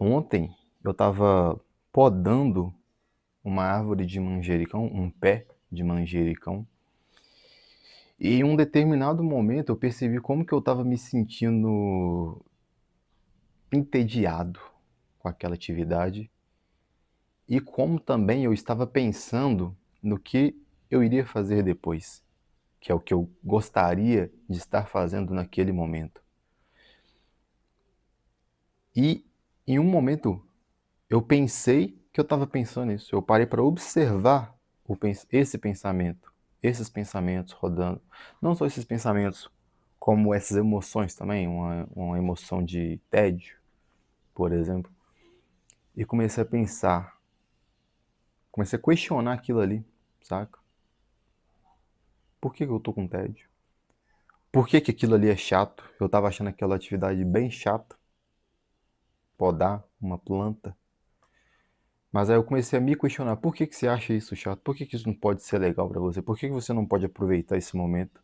Ontem eu estava podando uma árvore de manjericão, um pé de manjericão, e em um determinado momento eu percebi como que eu estava me sentindo entediado com aquela atividade e como também eu estava pensando no que eu iria fazer depois, que é o que eu gostaria de estar fazendo naquele momento. E em um momento eu pensei que eu estava pensando nisso. Eu parei para observar esse pensamento, esses pensamentos rodando. Não só esses pensamentos, como essas emoções também, uma emoção de tédio, por exemplo. E comecei a pensar, comecei a questionar aquilo ali, saca? Por que eu tô com tédio? Por que aquilo ali é chato? Eu estava achando aquela atividade bem chata, podar uma planta. Mas aí eu comecei a me questionar, por que você acha isso chato? Por que isso não pode ser legal pra você? Por que você não pode aproveitar esse momento?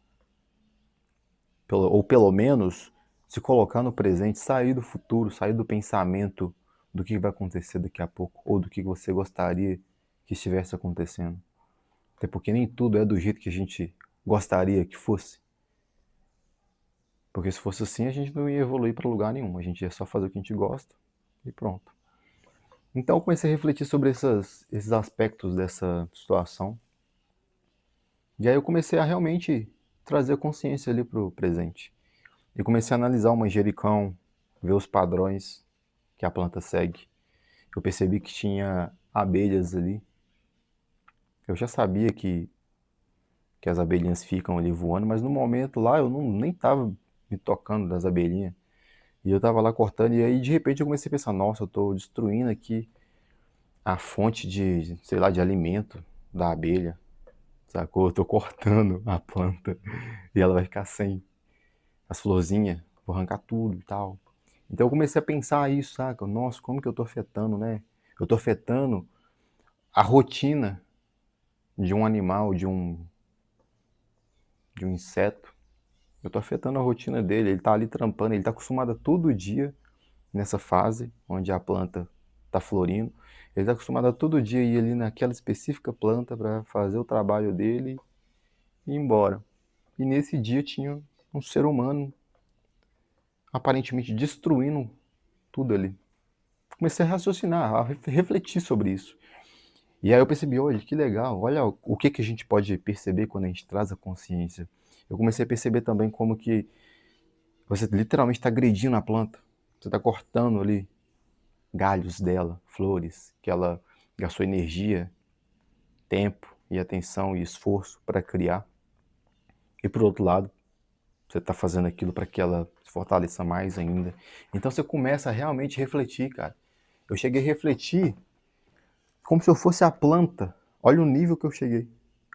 Ou pelo menos se colocar no presente, sair do futuro, sair do pensamento do que vai acontecer daqui a pouco, ou do que você gostaria que estivesse acontecendo. Até porque nem tudo é do jeito que a gente gostaria que fosse. Porque se fosse assim, a gente não ia evoluir para lugar nenhum. A gente ia só fazer o que a gente gosta e pronto. Então eu comecei a refletir sobre esses aspectos dessa situação. E aí eu comecei a realmente trazer consciência ali pro presente. Eu comecei a analisar o manjericão, ver os padrões que a planta segue. Eu percebi que tinha abelhas ali. Eu já sabia que as abelhinhas ficam ali voando, mas no momento lá eu nem tava me tocando das abelhinhas. E eu tava lá cortando, e aí de repente eu comecei a pensar, nossa, eu tô destruindo aqui a fonte de, sei lá, de alimento da abelha, sacou? Eu tô cortando a planta e ela vai ficar sem as florzinhas, vou arrancar tudo e tal. Então eu comecei a pensar isso, saca? Nossa, como que eu tô afetando, né? Eu tô afetando a rotina de um animal, de um inseto. Eu tô afetando a rotina dele. Ele tá ali trampando, ele tá acostumado a todo dia nessa fase onde a planta tá florindo. Ele tá acostumado a todo dia ir ali naquela específica planta para fazer o trabalho dele e ir embora. E nesse dia tinha um ser humano aparentemente destruindo tudo ali. Comecei a raciocinar, a refletir sobre isso. E aí eu percebi, olha, que legal, olha o que, que a gente pode perceber quando a gente traz a consciência. Eu comecei a perceber também como que você literalmente está agredindo a planta. Você está cortando ali galhos dela, flores, que ela gastou energia, tempo e atenção e esforço para criar. E por outro lado, você está fazendo aquilo para que ela se fortaleça mais ainda. Então você começa a realmente refletir, cara. Eu cheguei a refletir como se eu fosse a planta. Olha o nível que eu cheguei.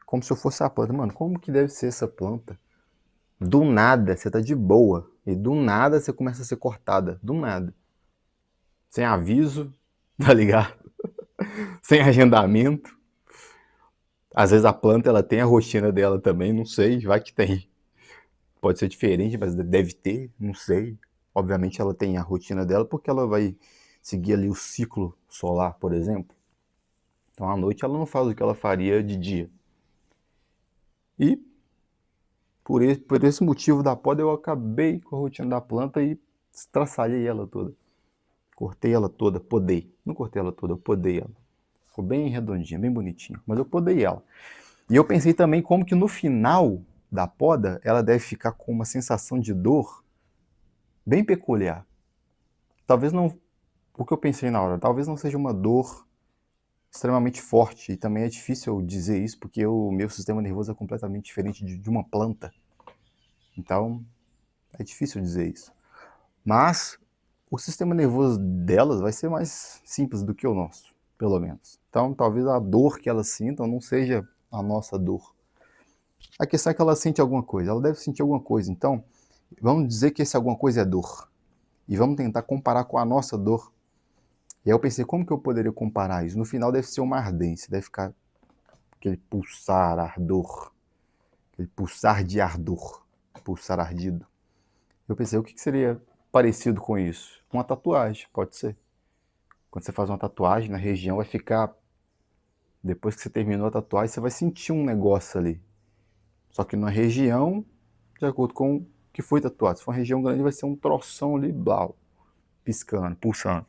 Como se eu fosse a planta. Mano, como que deve ser essa planta? Do nada, você tá de boa. E do nada você começa a ser cortada. Do nada. Sem aviso, tá ligado? Sem agendamento. Às vezes a planta ela tem a rotina dela também, não sei, vai que tem. Pode ser diferente, mas deve ter, não sei. Obviamente ela tem a rotina dela porque ela vai seguir ali o ciclo solar, por exemplo. Então à noite ela não faz o que ela faria de dia. E por esse motivo da poda, eu acabei com a rotina da planta e estraçalhei ela toda. Cortei ela toda, podei. Não cortei ela toda, eu podei ela. Ficou bem redondinha, bem bonitinha. Mas eu podei ela. E eu pensei também como que no final da poda, ela deve ficar com uma sensação de dor bem peculiar. Talvez não... O que eu pensei na hora, talvez não seja uma dor extremamente forte. E também é difícil eu dizer isso, porque o meu sistema nervoso é completamente diferente de uma planta. Então, é difícil dizer isso. Mas o sistema nervoso delas vai ser mais simples do que o nosso, pelo menos. Então, talvez a dor que elas sintam não seja a nossa dor. A questão é que ela sente alguma coisa, ela deve sentir alguma coisa. Então, vamos dizer que esse alguma coisa é dor. E vamos tentar comparar com a nossa dor. E aí eu pensei, como que eu poderia comparar isso? No final deve ser uma ardência, deve ficar aquele pulsar, ardor. Aquele pulsar de ardor, pulsar ardido. Eu pensei, o que seria parecido com isso? Uma tatuagem, pode ser. Quando você faz uma tatuagem, na região vai ficar... Depois que você terminou a tatuagem, você vai sentir um negócio ali. Só que na região, de acordo com o que foi tatuado. Se for uma região grande, vai ser um troção ali, blau, piscando, pulsando.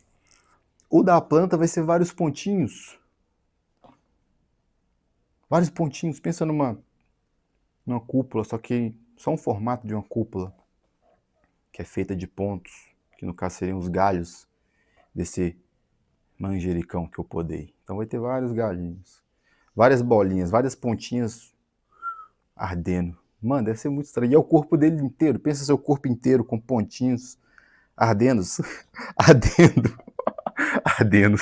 O da planta vai ser vários pontinhos. Vários pontinhos. Pensa numa cúpula, só que só um formato de uma cúpula, que é feita de pontos, que no caso seriam os galhos desse manjericão que eu podei. Então vai ter vários galhinhos, várias bolinhas, várias pontinhas ardendo. Mano, deve ser muito estranho. E é o corpo dele inteiro. Pensa seu corpo inteiro com pontinhos ardendo. Ardendo. Ardendo.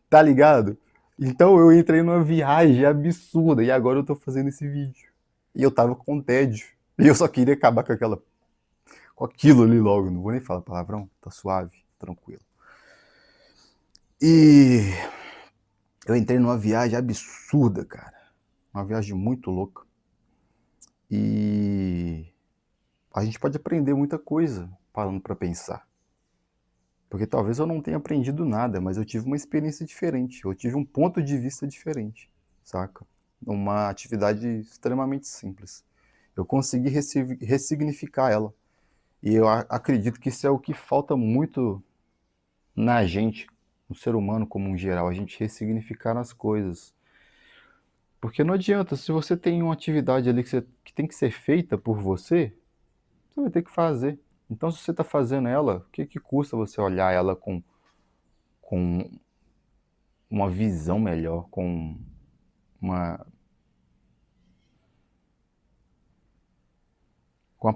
Tá ligado? Então eu entrei numa viagem absurda e agora eu tô fazendo esse vídeo. E eu tava com tédio. E eu só queria acabar com aquilo ali logo. Não vou nem falar palavrão, tá suave, tranquilo. E eu entrei numa viagem absurda, cara. Uma viagem muito louca. E a gente pode aprender muita coisa parando pra pensar. Porque talvez eu não tenha aprendido nada, mas eu tive uma experiência diferente. Eu tive um ponto de vista diferente, saca? Uma atividade extremamente simples. Eu consegui ressignificar ela. E eu acredito que isso é o que falta muito na gente, no ser humano como um geral, a gente ressignificar as coisas. Porque não adianta, se você tem uma atividade ali que tem que ser feita por você, você vai ter que fazer. Então, se você está fazendo ela, o que custa você olhar ela com uma visão melhor, com uma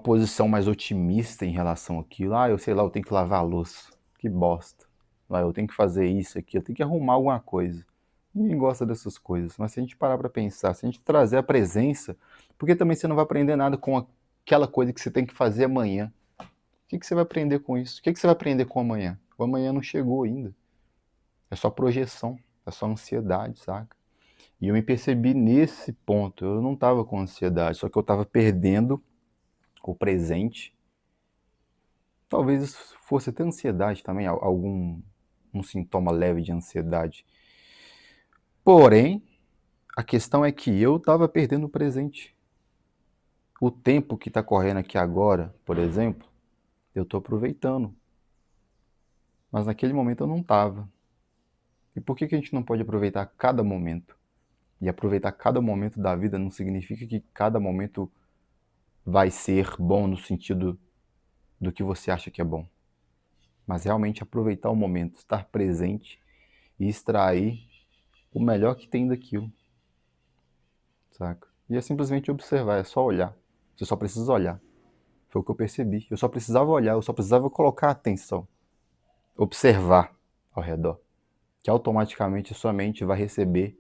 posição mais otimista em relação àquilo? Ah, eu sei lá, eu tenho que lavar a louça. Que bosta. Ah, eu tenho que fazer isso aqui, eu tenho que arrumar alguma coisa. Ninguém gosta dessas coisas, mas se a gente parar para pensar, se a gente trazer a presença, porque também você não vai aprender nada com aquela coisa que você tem que fazer amanhã. O que você vai aprender com isso? O que você vai aprender com amanhã? O amanhã não chegou ainda. É só projeção, é só ansiedade, saca? E eu me percebi nesse ponto. Eu não estava com ansiedade, só que eu estava perdendo o presente. Talvez fosse até ansiedade também, um sintoma leve de ansiedade. Porém, a questão é que eu estava perdendo o presente. O tempo que está correndo aqui agora, por exemplo, eu estou aproveitando. Mas naquele momento eu não estava. E por que a gente não pode aproveitar cada momento? E aproveitar cada momento da vida não significa que cada momento vai ser bom no sentido do que você acha que é bom. Mas realmente aproveitar o momento, estar presente e extrair o melhor que tem daquilo. Saca? E é simplesmente observar, é só olhar. Você só precisa olhar. Foi o que eu percebi. Eu só precisava olhar, eu só precisava colocar atenção. Observar ao redor. Que automaticamente a sua mente vai receber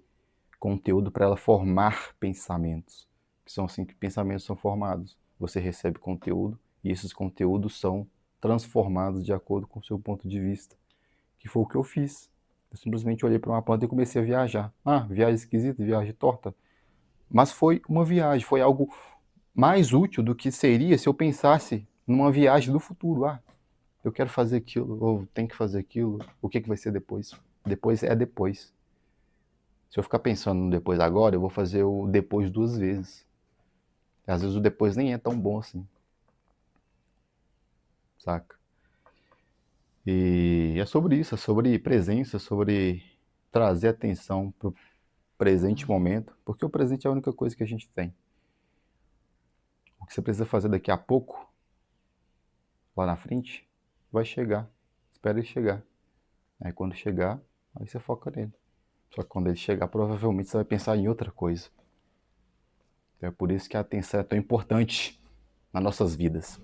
conteúdo para ela formar pensamentos. Que são assim que pensamentos são formados. Você recebe conteúdo e esses conteúdos são transformados de acordo com o seu ponto de vista. Que foi o que eu fiz. Eu simplesmente olhei para uma planta e comecei a viajar. Ah, viagem esquisita, viagem torta. Mas foi uma viagem, foi algo mais útil do que seria se eu pensasse numa viagem do futuro. Ah, eu quero fazer aquilo, ou tenho que fazer aquilo, o que vai ser depois? Depois é depois. Se eu ficar pensando no depois agora, eu vou fazer o depois 2 vezes. E às vezes o depois nem é tão bom assim. Saca? E é sobre isso, é sobre presença, sobre trazer atenção pro presente momento, porque o presente é a única coisa que a gente tem. O que você precisa fazer daqui a pouco, lá na frente, vai chegar. Espera ele chegar. Aí quando chegar, aí você foca nele. Só que quando ele chegar, provavelmente você vai pensar em outra coisa. Então é por isso que a atenção é tão importante nas nossas vidas.